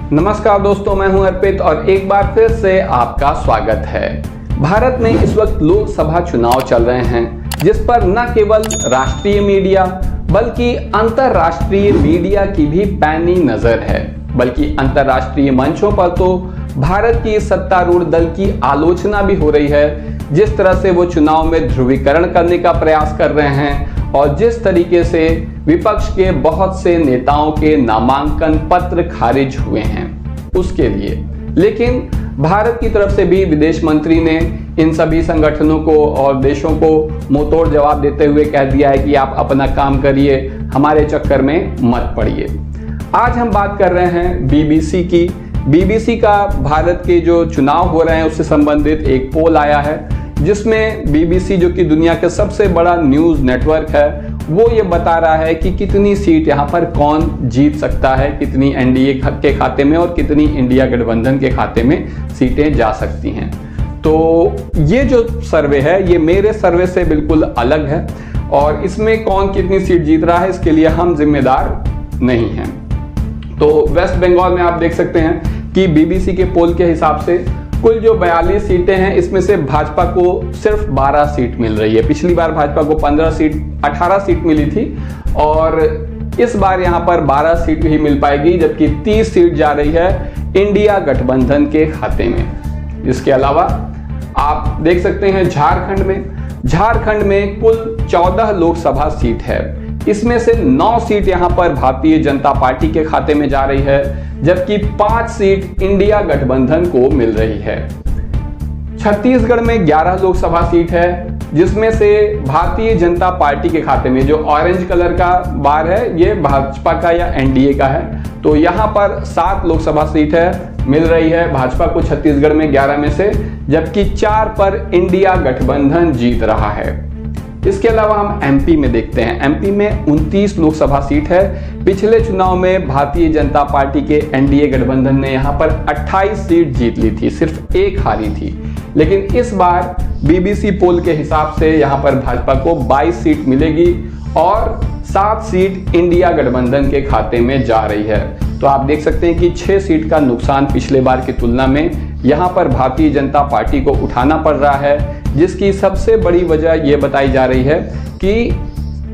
नमस्कार दोस्तों, मैं हूं अर्पित और एक बार फिर से आपका स्वागत है। भारत में इस वक्त लोकसभा चुनाव चल रहे हैं, जिस पर न केवल राष्ट्रीय मीडिया बल्कि अंतर्राष्ट्रीय मीडिया की भी पैनी नजर है। बल्कि अंतर्राष्ट्रीय मंचों पर तो भारत की सत्तारूढ़ दल की आलोचना भी हो रही है, जिस तरह से वो चुनाव में ध्रुवीकरण करने का प्रयास कर रहे हैं और जिस तरीके से विपक्ष के बहुत से नेताओं के नामांकन पत्र खारिज हुए हैं उसके लिए। लेकिन भारत की तरफ से भी विदेश मंत्री ने इन सभी संगठनों को और देशों को मुंहतोड़ जवाब देते हुए कह दिया है कि आप अपना काम करिए, हमारे चक्कर में मत पड़िए। आज हम बात कर रहे हैं बीबीसी की। बीबीसी का भारत के जो चुनाव हो रहे हैं उससे संबंधित एक पोल आया है, जिसमें बीबीसी जो कि दुनिया का सबसे बड़ा न्यूज़ नेटवर्क है, वो ये बता रहा है कि कितनी सीट यहाँ पर कौन जीत सकता है, कितनी एनडीए के खाते में और कितनी इंडिया गठबंधन के खाते में सीटें जा सकती हैं। तो ये जो सर्वे है ये मेरे सर्वे से बिल्कुल अलग है और इसमें कौन कितनी सीट जीत रहा है इसके लिए हम जिम्मेदार नहीं हैं। तो वेस्ट बंगाल में आप देख सकते हैं कि बीबीसी के पोल के हिसाब से कुल जो 42 सीटें हैं, इसमें से भाजपा को सिर्फ 12 सीट मिल रही है। पिछली बार भाजपा को 18 सीट मिली थी और इस बार यहां पर 12 सीट ही मिल पाएगी, जबकि 30 सीट जा रही है इंडिया गठबंधन के खाते में। इसके अलावा आप देख सकते हैं झारखंड में कुल 14 लोकसभा सीट है। इसमें से 9 सीट यहां पर भारतीय जनता पार्टी के खाते में जा रही है, जबकि 5 सीट इंडिया गठबंधन को मिल रही है। छत्तीसगढ़ में 11 लोकसभा सीट है, जिसमें से भारतीय जनता पार्टी के खाते में जो ऑरेंज कलर का बार है ये भाजपा का या एनडीए का है। तो यहां पर 7 लोकसभा सीट है मिल रही है भाजपा को छत्तीसगढ़ में 11 में से, जबकि 4 पर इंडिया गठबंधन जीत रहा है। इसके अलावा हम एमपी में देखते हैं। एमपी में 29 लोकसभा सीट है। पिछले चुनाव में भारतीय जनता पार्टी के एनडीए गठबंधन ने यहां पर 28 सीट जीत ली थी, सिर्फ एक हारी थी। लेकिन इस बार बीबीसी पोल के हिसाब से यहां पर भाजपा को 22 सीट मिलेगी और 7 सीट इंडिया गठबंधन के खाते में जा रही है। तो आप देख सकते हैं कि 6 सीट का नुकसान पिछले बार की तुलना में यहां पर भारतीय जनता पार्टी को उठाना पड़ रहा है, जिसकी सबसे बड़ी वजह यह बताई जा रही है कि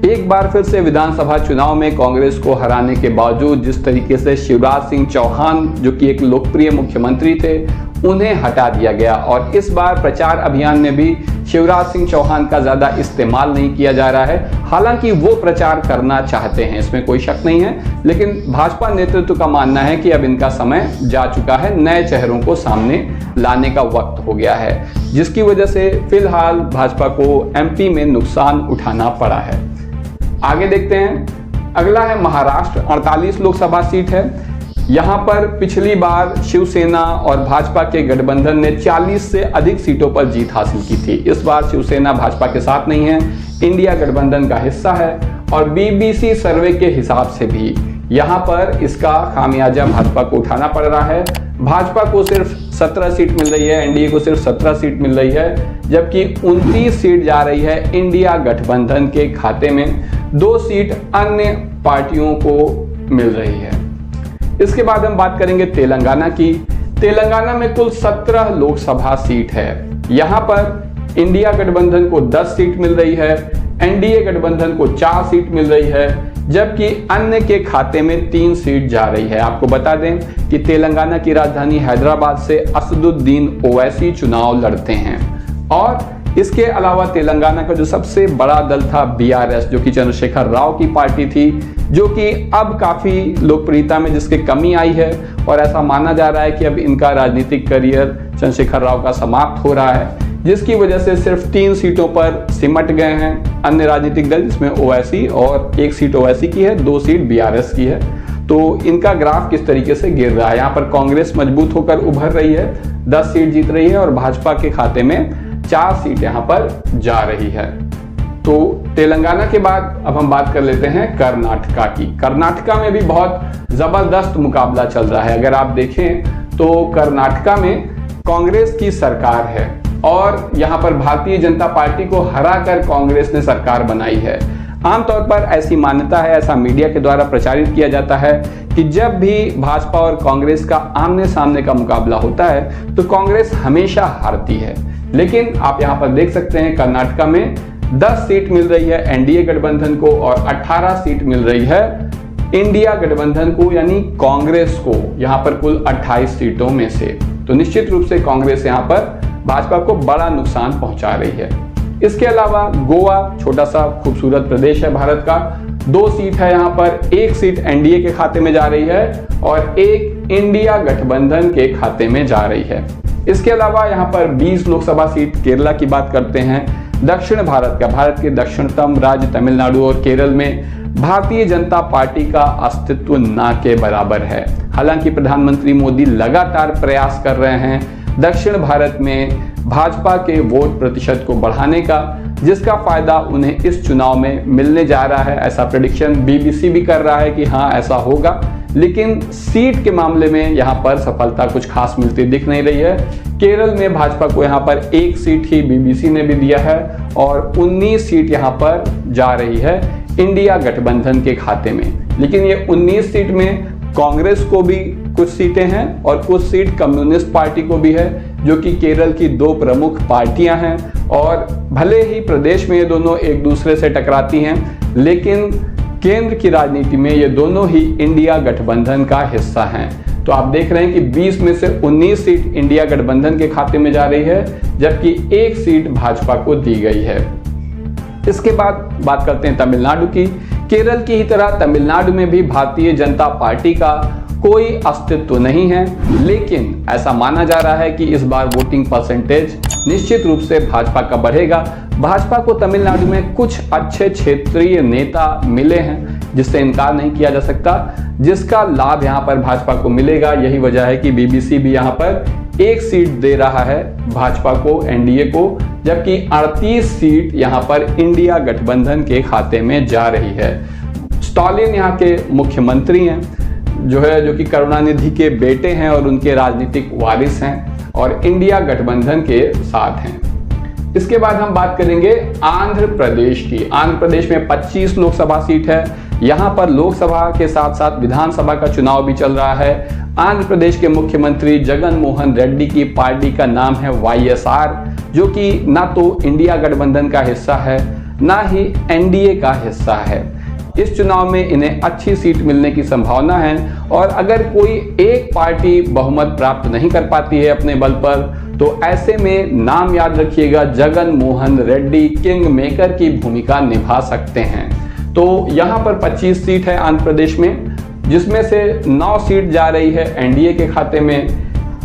एक बार फिर से विधानसभा चुनाव में कांग्रेस को हराने के बावजूद जिस तरीके से शिवराज सिंह चौहान, जो कि एक लोकप्रिय मुख्यमंत्री थे, उन्हें हटा दिया गया और इस बार प्रचार अभियान में भी शिवराज सिंह चौहान का ज़्यादा इस्तेमाल नहीं किया जा रहा है। हालांकि वो प्रचार करना चाहते हैं, इसमें कोई शक नहीं है, लेकिन भाजपा नेतृत्व का मानना है कि अब इनका समय जा चुका है, नए चेहरों को सामने लाने का वक्त हो गया है, जिसकी वजह से फिलहाल भाजपा को एमपी में नुकसान उठाना पड़ा है। आगे देखते हैं, अगला है महाराष्ट्र। 48 लोकसभा सीट है। यहाँ पर पिछली बार शिवसेना और भाजपा के गठबंधन ने 40 से अधिक सीटों पर जीत हासिल की थी। इस बार शिवसेना भाजपा के साथ नहीं है, इंडिया गठबंधन का हिस्सा है और बीबीसी सर्वे के हिसाब से भी यहाँ पर इसका खामियाजा भाजपा को उठाना पड़ रहा है। भाजपा को सिर्फ 17 सीट मिल रही है, एनडीए को सिर्फ 17 सीट मिल रही है, जबकि 29 सीट जा रही है इंडिया गठबंधन के खाते में। 2 सीट अन्य पार्टियों को मिल रही है। इसके बाद हम बात करेंगे तेलंगाना की। तेलंगाना में कुल 17 लोकसभा सीट है। यहाँ पर इंडिया गठबंधन को 10 सीट मिल रही है, एनडीए गठबंधन को 4 सीट मिल रही है, जबकि अन्य के खाते में 3 सीट जा रही है। आपको बता दें कि तेलंगाना की राजधानी हैदराबाद से असदुद्दीन ओवैसी चुनाव लड़ते हैं और इसके अलावा तेलंगाना का जो सबसे बड़ा दल था बीआरएस, जो कि चंद्रशेखर राव की पार्टी थी, जो कि अब काफी लोकप्रियता में जिसकी कमी आई है और ऐसा माना जा रहा है कि अब इनका राजनीतिक करियर चंद्रशेखर राव का समाप्त हो रहा है, जिसकी वजह से सिर्फ 3 सीटों पर सिमट गए हैं अन्य राजनीतिक दल, जिसमें ओवैसी और 1 सीट ओवैसी की है, 2 सीट बीआरएस की है। तो इनका ग्राफ किस तरीके से गिर रहा है। यहाँ पर कांग्रेस मजबूत होकर उभर रही है, 10 सीट जीत रही है और भाजपा के खाते में 4 सीट यहाँ पर जा रही है। तो तेलंगाना के बाद अब हम बात कर लेते हैं कर्नाटका की। कर्नाटका में भी बहुत जबरदस्त मुकाबला चल रहा है। अगर आप देखें तो कर्नाटका में कांग्रेस की सरकार है और यहाँ पर भारतीय जनता पार्टी को हराकर कांग्रेस ने सरकार बनाई है। आमतौर पर ऐसी मान्यता है, ऐसा मीडिया के द्वारा प्रचारित किया जाता है कि जब भी भाजपा और कांग्रेस का आमने सामने का मुकाबला होता है तो कांग्रेस हमेशा हारती है। लेकिन आप यहाँ पर देख सकते हैं कर्नाटका में 10 सीट मिल रही है एनडीए गठबंधन को और 18 सीट मिल रही है इंडिया गठबंधन को, यानी कांग्रेस को, यहाँ पर कुल 28 सीटों में से। तो निश्चित रूप से कांग्रेस यहाँ पर भाजपा को बड़ा नुकसान पहुंचा रही है। इसके अलावा गोवा छोटा सा खूबसूरत प्रदेश है भारत का, 2 सीट है यहाँ पर, 1 सीट एनडीए के खाते में जा रही है और 1 इंडिया गठबंधन के खाते में जा रही है। इसके अलावा यहाँ पर 20 लोकसभा सीट केरला की बात करते हैं। दक्षिण भारत के दक्षिणतम राज्य तमिलनाडु और केरल में भारतीय जनता पार्टी का अस्तित्व ना के बराबर है। हालांकि प्रधानमंत्री मोदी लगातार प्रयास कर रहे हैं दक्षिण भारत में भाजपा के वोट प्रतिशत को बढ़ाने का, जिसका फायदा उन्हें इस चुनाव में मिलने जा रहा है। ऐसा प्रेडिक्शन बीबीसी भी कर रहा है कि हाँ ऐसा होगा, लेकिन सीट के मामले में यहाँ पर सफलता कुछ खास मिलती दिख नहीं रही है। केरल में भाजपा को यहाँ पर 1 सीट ही बीबीसी ने भी दिया है और 19 सीट यहाँ पर जा रही है इंडिया गठबंधन के खाते में। लेकिन ये 19 सीट में कांग्रेस को भी कुछ सीटें हैं और कुछ सीट कम्युनिस्ट पार्टी को भी है, जो कि केरल की 2 प्रमुख पार्टियां हैं। और भले ही प्रदेश में ये दोनों एक दूसरे से टकराती हैं, लेकिन केंद्र की राजनीति में ये दोनों ही इंडिया गठबंधन का हिस्सा हैं। तो आप देख रहे हैं कि 20 में से 19 सीट इंडिया गठबंधन के खाते में जा रही है, जबकि 1 सीट भाजपा को दी गई है। इसके बाद बात करते हैं तमिलनाडु की। केरल की ही तरह तमिलनाडु में भी भारतीय जनता पार्टी का कोई अस्तित्व नहीं है, लेकिन ऐसा माना जा रहा है कि इस बार वोटिंग परसेंटेज निश्चित रूप से भाजपा का बढ़ेगा। भाजपा को तमिलनाडु में कुछ अच्छे क्षेत्रीय नेता मिले हैं, जिससे इनकार नहीं किया जा सकता, जिसका लाभ यहाँ पर भाजपा को मिलेगा। यही वजह है कि बीबीसी भी यहाँ पर 1 सीट दे रहा है भाजपा को, एनडीए को, जबकि 38 सीट यहाँ पर इंडिया गठबंधन के खाते में जा रही है। स्टालिन यहाँ के मुख्यमंत्री हैं, जो कि करुणानिधि के बेटे हैं और उनके राजनीतिक वारिस हैं और इंडिया गठबंधन के साथ हैं। इसके बाद हम बात करेंगे आंध्र प्रदेश की। आंध्र प्रदेश में 25 लोकसभा सीट है। यहाँ पर लोकसभा के साथ साथ विधानसभा का चुनाव भी चल रहा है। आंध्र प्रदेश के मुख्यमंत्री जगन मोहन रेड्डी की पार्टी का नाम है वाईएसआर, जो कि ना तो इंडिया गठबंधन का हिस्सा है ना ही एनडीए का हिस्सा है। इस चुनाव में इन्हें अच्छी सीट मिलने की संभावना है और अगर कोई एक पार्टी बहुमत प्राप्त नहीं कर पाती है अपने बल पर, तो ऐसे में नाम याद रखिएगा, जगन मोहन रेड्डी किंग मेकर की भूमिका निभा सकते हैं। तो यहाँ पर 25 सीट है आंध्र प्रदेश में, जिसमें से 9 सीट जा रही है एनडीए के खाते में,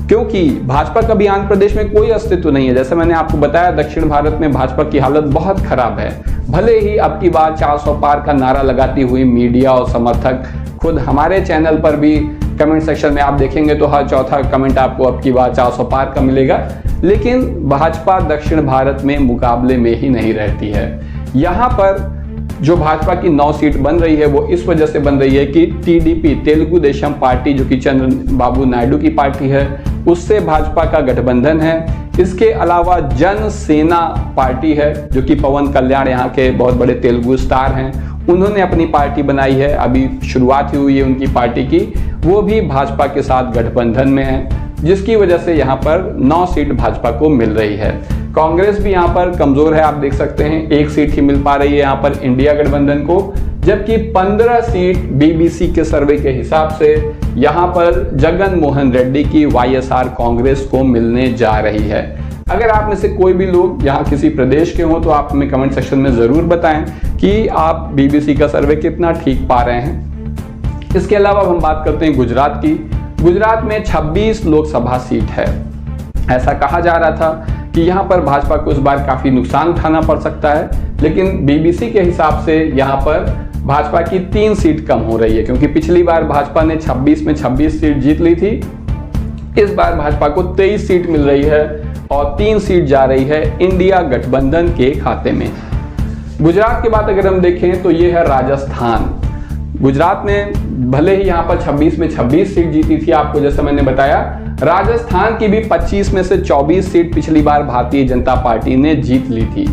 क्योंकि भाजपा का भी आंध्र प्रदेश में कोई अस्तित्व नहीं है। जैसे मैंने आपको बताया, दक्षिण भारत में भाजपा की हालत बहुत खराब है। भले ही अब की बार 400 पार का नारा लगाती हुई मीडिया और समर्थक, खुद हमारे चैनल पर भी कमेंट सेक्शन में आप देखेंगे तो हर चौथा कमेंट आपको अब की बार 400 पार का मिलेगा, लेकिन भाजपा दक्षिण भारत में मुकाबले में ही नहीं रहती है। यहाँ पर जो भाजपा की 9 सीट बन रही है वो इस वजह से बन रही है कि टीडीपी, तेलुगु देशम पार्टी, जो कि चंद्रबाबू नायडू की पार्टी है, उससे भाजपा का गठबंधन है। इसके अलावा जन सेना पार्टी है, जो कि पवन कल्याण यहाँ के बहुत बड़े तेलुगु स्टार हैं, उन्होंने अपनी पार्टी बनाई है, अभी शुरुआत ही हुई है उनकी पार्टी की, वो भी भाजपा के साथ गठबंधन में है, जिसकी वजह से यहाँ पर 9 सीट भाजपा को मिल रही है। कांग्रेस भी यहाँ पर कमजोर है, आप देख सकते हैं 1 सीट ही मिल पा रही है यहाँ पर इंडिया गठबंधन को, जबकि 15 सीट बीबीसी के सर्वे के हिसाब से यहाँ पर जगन मोहन रेड्डी की वाईएसआर कांग्रेस को मिलने जा रही है। अगर आप में से कोई भी लोग यहाँ किसी प्रदेश के हों तो आप हमें कमेंट सेक्शन में जरूर बताएं कि आप बीबीसी का सर्वे कितना ठीक पा रहे हैं। इसके अलावा हम बात करते हैं गुजरात की। गुजरात में 26 लोकसभा सीट है। ऐसा कहा जा रहा था कि यहाँ पर भाजपा को इस बार काफी नुकसान उठाना पड़ सकता है, लेकिन बीबीसी के हिसाब से यहाँ पर भाजपा की 3 सीट कम हो रही है, क्योंकि पिछली बार भाजपा ने 26 में 26 सीट जीत ली थी। इस बार भाजपा को 23 सीट मिल रही है और 3 सीट जा रही है इंडिया गठबंधन के खाते में। गुजरात की बात अगर हम देखें तो ये है राजस्थान। गुजरात में भले ही यहाँ पर 26 में 26 सीट जीती थी, आपको जैसा मैंने बताया, राजस्थान की भी 25 में से 24 सीट पिछली बार भारतीय जनता पार्टी ने जीत ली थी।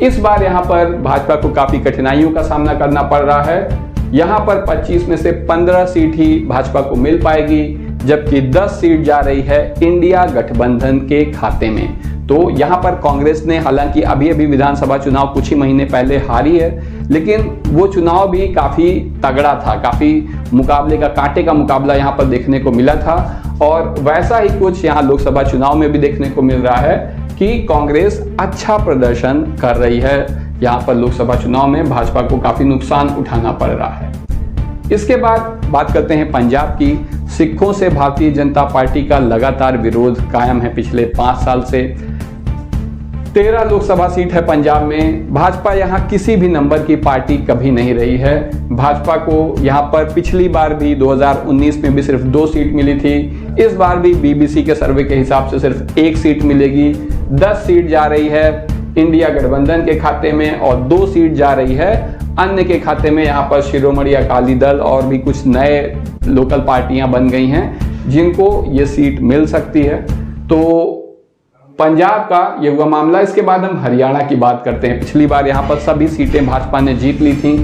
इस बार यहाँ पर भाजपा को काफी कठिनाइयों का सामना करना पड़ रहा है। यहाँ पर 25 में से 15 सीट ही भाजपा को मिल पाएगी, जबकि 10 सीट जा रही है इंडिया गठबंधन के खाते में। तो यहाँ पर कांग्रेस ने हालांकि अभी विधानसभा चुनाव कुछ ही महीने पहले हारी है, लेकिन वो चुनाव भी काफी तगड़ा था, काफी मुकाबले का कांटे का मुकाबला यहाँ पर देखने को मिला था। और वैसा ही कुछ यहाँ लोकसभा चुनाव में भी देखने को मिल रहा है कि कांग्रेस अच्छा प्रदर्शन कर रही है। यहाँ पर लोकसभा चुनाव में भाजपा को काफी नुकसान उठाना पड़ रहा है। इसके बाद बात करते हैं पंजाब की। सिखों से भारतीय जनता पार्टी का लगातार विरोध कायम है पिछले 5 साल से। 13 लोकसभा सीट है पंजाब में। भाजपा यहाँ किसी भी नंबर की पार्टी कभी नहीं रही है। भाजपा को यहाँ पर पिछली बार भी 2019 में भी सिर्फ 2 सीट मिली थी। इस बार भी बीबीसी के सर्वे के हिसाब से सिर्फ 1 सीट मिलेगी। 10 सीट जा रही है इंडिया गठबंधन के खाते में और 2 सीट जा रही है अन्य के खाते में। यहाँ पर शिरोमणि अकाली दल और भी कुछ नए लोकल पार्टियां बन गई हैं जिनको ये सीट मिल सकती है। तो पंजाब का ये हुआ मामला। इसके बाद हम हरियाणा की बात करते हैं। पिछली बार यहाँ पर सभी सीटें भाजपा ने जीत ली थी।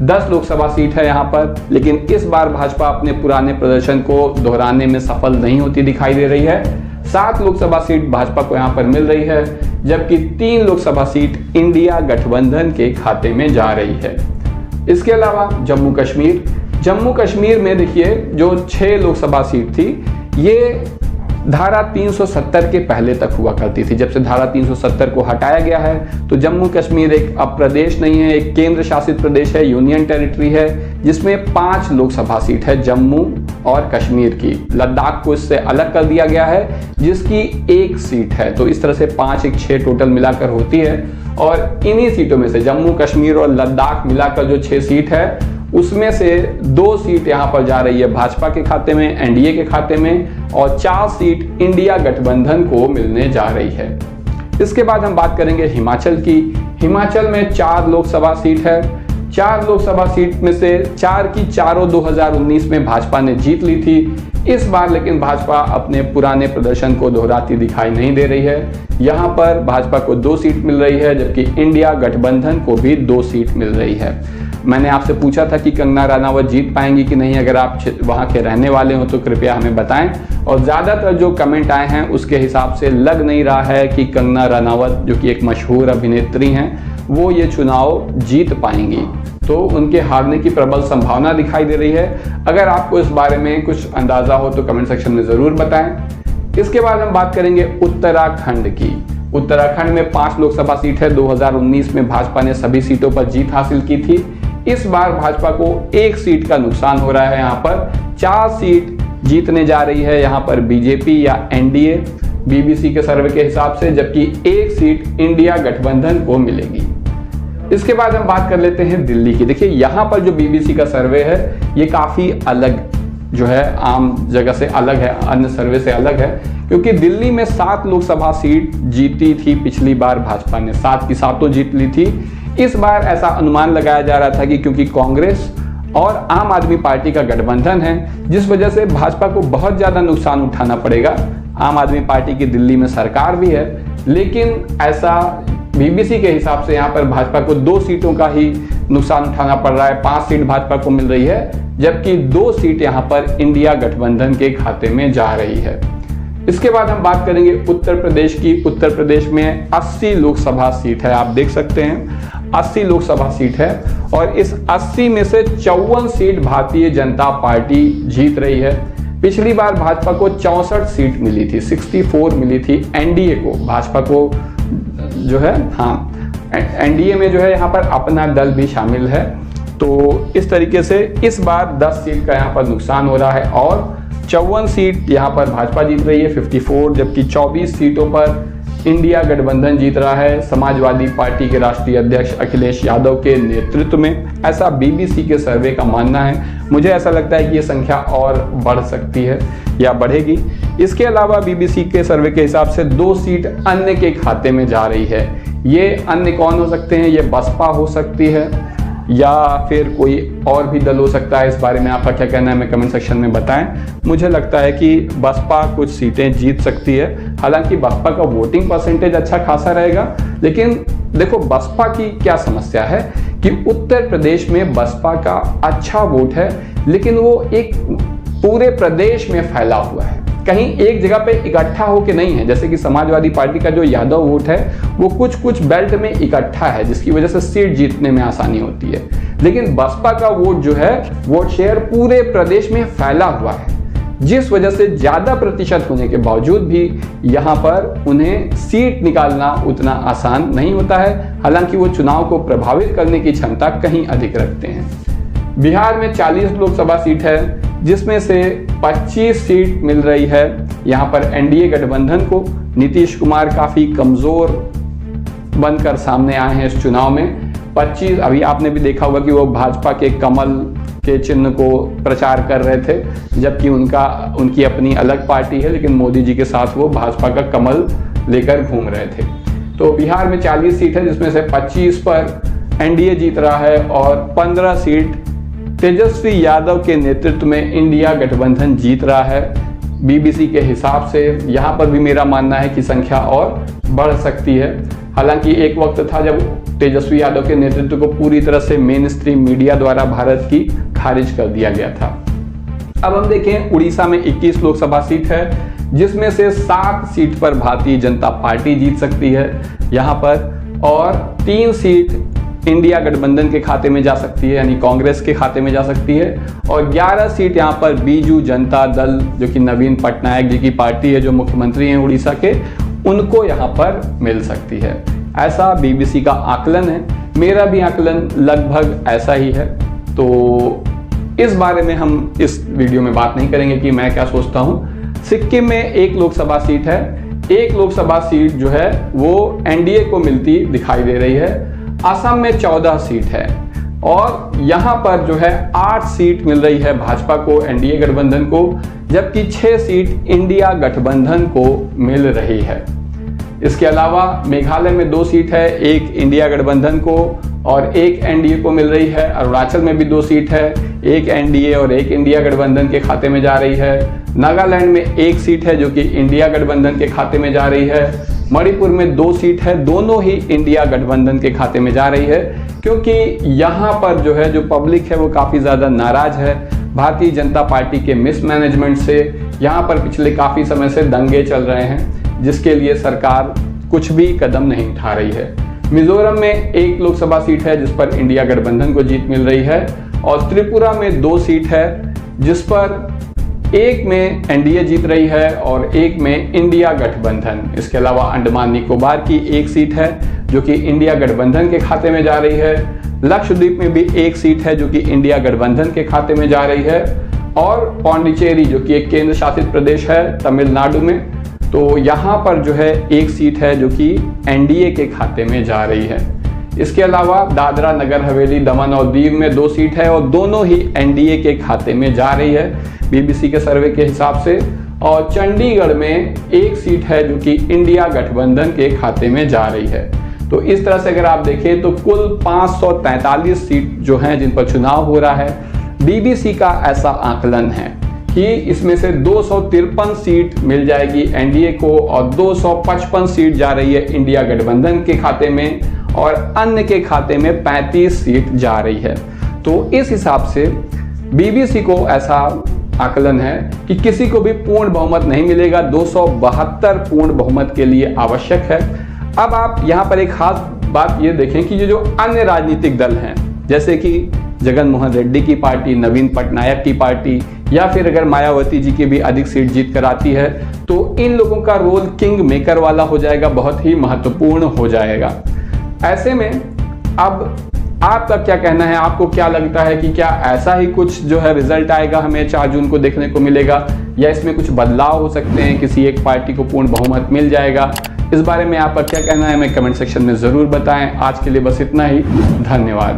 10 लोकसभा सीट है यहाँ पर, लेकिन इस बार भाजपा अपने पुराने प्रदर्शन को दोहराने में सफल नहीं होती दिखाई दे रही है। 7 लोकसभा सीट भाजपा को यहाँ पर मिल रही है, जबकि 3 लोकसभा सीट इंडिया गठबंधन के खाते में जा रही है। इसके अलावा जम्मू कश्मीर में देखिए जो 6 लोकसभा सीट थी, ये धारा 370 के पहले तक हुआ करती थी। जब से धारा 370 को हटाया गया है तो जम्मू कश्मीर एक अब प्रदेश नहीं है, एक केंद्र शासित प्रदेश है, यूनियन टेरिटरी है, जिसमें 5 लोकसभा सीट है जम्मू और कश्मीर की। लद्दाख को इससे अलग कर दिया गया है जिसकी 1 सीट है। तो इस तरह से 5 एक 6 टोटल मिलाकर होती है। और इन्हीं सीटों में से जम्मू कश्मीर और लद्दाख मिलाकर जो 6 सीट है, उसमें से 2 सीट यहाँ पर जा रही है भाजपा के खाते में, एनडीए के खाते में, और 4 सीट इंडिया गठबंधन को मिलने जा रही है। इसके बाद हम बात करेंगे हिमाचल की। हिमाचल में 4 लोकसभा सीट है। 4 लोकसभा सीट में से 4 की चारों 2019 में भाजपा ने जीत ली थी। इस बार लेकिन भाजपा अपने पुराने प्रदर्शन को दोहराती दिखाई नहीं दे रही है। यहाँ पर भाजपा को 2 सीट मिल रही है, जबकि इंडिया गठबंधन को भी 2 सीट मिल रही है। मैंने आपसे पूछा था कि कंगना रनावत जीत पाएंगी कि नहीं। अगर आप वहाँ के रहने वाले हो तो कृपया हमें बताएं। और ज़्यादातर जो कमेंट आए हैं उसके हिसाब से लग नहीं रहा है कि कंगना रनावत, जो कि एक मशहूर अभिनेत्री हैं, वो ये चुनाव जीत पाएंगी। तो उनके हारने की प्रबल संभावना दिखाई दे रही है। अगर आपको इस बारे में कुछ अंदाज़ा हो तो कमेंट सेक्शन में ज़रूर बताएं। इसके बाद हम बात करेंगे उत्तराखंड की। उत्तराखंड में 5 लोकसभा सीट है। 2019 में भाजपा ने सभी सीटों पर जीत हासिल की थी। इस बार भाजपा को 1 सीट का नुकसान हो रहा है। यहाँ पर 4 सीट जीतने जा रही है यहाँ पर बीजेपी या एनडीए बीबीसी के सर्वे के हिसाब से, जबकि 1 सीट इंडिया गठबंधन को मिलेगी। इसके बाद हम बात कर लेते हैं दिल्ली की। देखिए यहाँ पर जो बीबीसी का सर्वे है ये काफी अलग जो है, आम जगह से अलग है, अन्य सर्वे से अलग है, क्योंकि दिल्ली में 7 लोकसभा सीट जीती थी पिछली बार भाजपा ने, 7 की 7 जीत ली थी। इस बार ऐसा अनुमान लगाया जा रहा था कि क्योंकि कांग्रेस और आम आदमी पार्टी का गठबंधन है, जिस वजह से भाजपा को बहुत ज्यादा नुकसान उठाना पड़ेगा। आम आदमी पार्टी की दिल्ली में सरकार भी है, लेकिन ऐसा बीबीसी के हिसाब से यहाँ पर भाजपा को 2 सीटों का ही नुकसान उठाना पड़ रहा है। 5 सीट भाजपा को मिल रही है, जबकि 2 सीट यहाँ पर इंडिया गठबंधन के खाते में जा रही है। इसके बाद हम बात करेंगे उत्तर प्रदेश की। उत्तर प्रदेश में 80 लोकसभा सीट है, आप देख सकते हैं 80 लोकसभा सीट है, और इस 80 में से 54 सीट भारतीय जनता पार्टी जीत रही है। पिछली बार भाजपा को 64 सीट मिली थी, 64 मिली थी एनडीए को। भाजपा को जो है, हाँ, एनडीए में जो है यहाँ पर अपना दल भी शामिल है। तो इस तरीके से इस बार 10 सीट का यहाँ पर नुकसान हो रहा है और 54 सीट यहाँ पर भाजपा जीत रही है, 54, जबकि 24 सीटों पर इंडिया गठबंधन जीत रहा है समाजवादी पार्टी के राष्ट्रीय अध्यक्ष अखिलेश यादव के नेतृत्व में। ऐसा बीबीसी के सर्वे का मानना है। मुझे ऐसा लगता है कि ये संख्या और बढ़ सकती है या बढ़ेगी। इसके अलावा बीबीसी के सर्वे के हिसाब से 2 सीट अन्य के खाते में जा रही है। ये अन्य कौन हो सकते हैं? ये बसपा हो सकती है या फिर कोई और भी दल हो सकता है। इस बारे में आपका क्या कहना है हमें कमेंट सेक्शन में बताएं। मुझे लगता है कि बसपा कुछ सीटें जीत सकती है। हालांकि बसपा का वोटिंग परसेंटेज अच्छा खासा रहेगा, लेकिन देखो बसपा की क्या समस्या है कि उत्तर प्रदेश में बसपा का अच्छा वोट है, लेकिन वो एक पूरे प्रदेश में फैला हुआ है, कहीं एक जगह पे इकट्ठा होके नहीं है। जैसे कि समाजवादी पार्टी का जो यादव वोट है वो कुछ बेल्ट में इकट्ठा है, जिसकी वजह से सीट जीतने में आसानी होती है। लेकिन बसपा का वोट जो है वोट शेयर पूरे प्रदेश में फैला हुआ है, जिस वजह से ज्यादा प्रतिशत होने के बावजूद भी यहाँ पर उन्हें सीट निकालना उतना आसान नहीं होता है। हालांकि वो चुनाव को प्रभावित करने की क्षमता कहीं अधिक रखते हैं। बिहार में 40 लोकसभा सीट है, जिसमें से 25 सीट मिल रही है यहाँ पर एनडीए गठबंधन को। नीतीश कुमार काफी कमजोर बनकर सामने आए हैं इस चुनाव में। 25 अभी आपने भी देखा होगा कि वो भाजपा के कमल के चिन्ह को प्रचार कर रहे थे, जबकि उनकी अपनी अलग पार्टी है, लेकिन मोदी जी के साथ वो भाजपा का कमल लेकर घूम रहे थे। तो बिहार में 40 सीट है, जिसमें से 25 पर एनडीए जीत रहा है और 15 सीट तेजस्वी यादव के नेतृत्व में इंडिया गठबंधन जीत रहा है। बीबीसी के हिसाब से यहाँ पर भी मेरा मानना है कि संख्या और बढ़ सकती है। हालांकि एक वक्त था जब तेजस्वी यादव के नेतृत्व को पूरी तरह से मेन स्ट्रीम मीडिया द्वारा भारत की खारिज कर दिया गया था। अब हम देखें, उड़ीसा में 21 लोकसभा सीट है, जिसमें से 7 सीट पर भारतीय जनता पार्टी जीत सकती है यहाँ पर, और 3 सीट इंडिया गठबंधन के खाते में जा सकती है, यानी कांग्रेस के खाते में जा सकती है, और 11 सीट यहाँ पर बीजू जनता दल, जो कि नवीन पटनायक जी की पार्टी है, जो मुख्यमंत्री हैं उड़ीसा के, उनको यहाँ पर मिल सकती है। ऐसा बीबीसी का आकलन है। मेरा भी आकलन लगभग ऐसा ही है। तो इस बारे में हम इस वीडियो में बात नहीं करेंगे कि मैं क्या सोचता हूँ। सिक्किम में 1 लोकसभा सीट है। 1 लोकसभा सीट जो है वो एनडीए को मिलती दिखाई दे रही है। असम में 14 सीट है और यहाँ पर जो है 8 सीट मिल रही है भाजपा को, एनडीए गठबंधन को, जबकि 6 सीट इंडिया गठबंधन को मिल रही है। इसके अलावा मेघालय में 2 सीट है, 1 इंडिया गठबंधन को और 1 एनडीए को मिल रही है। अरुणाचल में भी 2 सीट है, 1 एनडीए और 1 इंडिया गठबंधन के खाते में जा रही है। नागालैंड में 1 सीट है जो कि इंडिया गठबंधन के खाते में जा रही है। मणिपुर में 2 सीट है, दोनों ही इंडिया गठबंधन के खाते में जा रही है, क्योंकि यहाँ पर जो है जो पब्लिक है वो काफ़ी ज़्यादा नाराज है भारतीय जनता पार्टी के मिसमैनेजमेंट से। यहाँ पर पिछले काफ़ी समय से दंगे चल रहे हैं, जिसके लिए सरकार कुछ भी कदम नहीं उठा रही है। मिजोरम में 1 लोकसभा सीट है, जिस पर इंडिया गठबंधन को जीत मिल रही है, और त्रिपुरा में 2 सीट है, जिस पर 1 में एनडीए जीत रही है और 1 में इंडिया गठबंधन। इसके अलावा अंडमान निकोबार की 1 सीट है जो कि इंडिया गठबंधन के खाते में जा रही है। लक्षद्वीप में भी 1 सीट है जो कि इंडिया गठबंधन के खाते में जा रही है, और पौंडीचेरी जो कि एक केंद्र शासित प्रदेश है तमिलनाडु में, तो यहाँ पर जो है 1 सीट है जो कि एनडीए के खाते में जा रही है। इसके अलावा दादरा नगर हवेली, दमन और दीव में 2 सीट है और दोनों ही एनडीए के खाते में जा रही है बीबीसी के सर्वे के हिसाब से। और चंडीगढ़ में 1 सीट है जो कि इंडिया गठबंधन के खाते में जा रही है। तो इस तरह से अगर आप देखें तो कुल 543 सीट जो हैं जिन पर चुनाव हो रहा है। बीबीसी का ऐसा आकलन है कि इसमें से 253 सीट मिल जाएगी एनडीए को और 255 सीट जा रही है इंडिया गठबंधन के खाते में, और अन्य के खाते में 35 सीट जा रही है। तो इस हिसाब से बीबीसी को ऐसा आकलन है कि किसी को भी पूर्ण बहुमत नहीं मिलेगा, 272 पूर्ण बहुमत के लिए आवश्यक है। अब आप यहाँ पर एक खास बात ये देखें कि ये जो अन्य राजनीतिक दल हैं, जैसे कि जगन मोहन रेड्डी की पार्टी, नवीन पटनायक की पार्टी, या फिर अगर मायावती जी की भी अधिक सीट जीत कर आती है, तो इन लोगों का रोल किंग मेकर वाला हो जाएगा, बहुत ही महत्वपूर्ण हो जाएगा। ऐसे में अब आपका क्या कहना है? आपको क्या लगता है कि क्या ऐसा ही कुछ जो है रिजल्ट आएगा, हमें 4 जून को देखने को मिलेगा, या इसमें कुछ बदलाव हो सकते हैं, किसी एक पार्टी को पूर्ण बहुमत मिल जाएगा? इस बारे में आपका क्या कहना है हमें कमेंट सेक्शन में ज़रूर बताएं। आज के लिए बस इतना ही, धन्यवाद।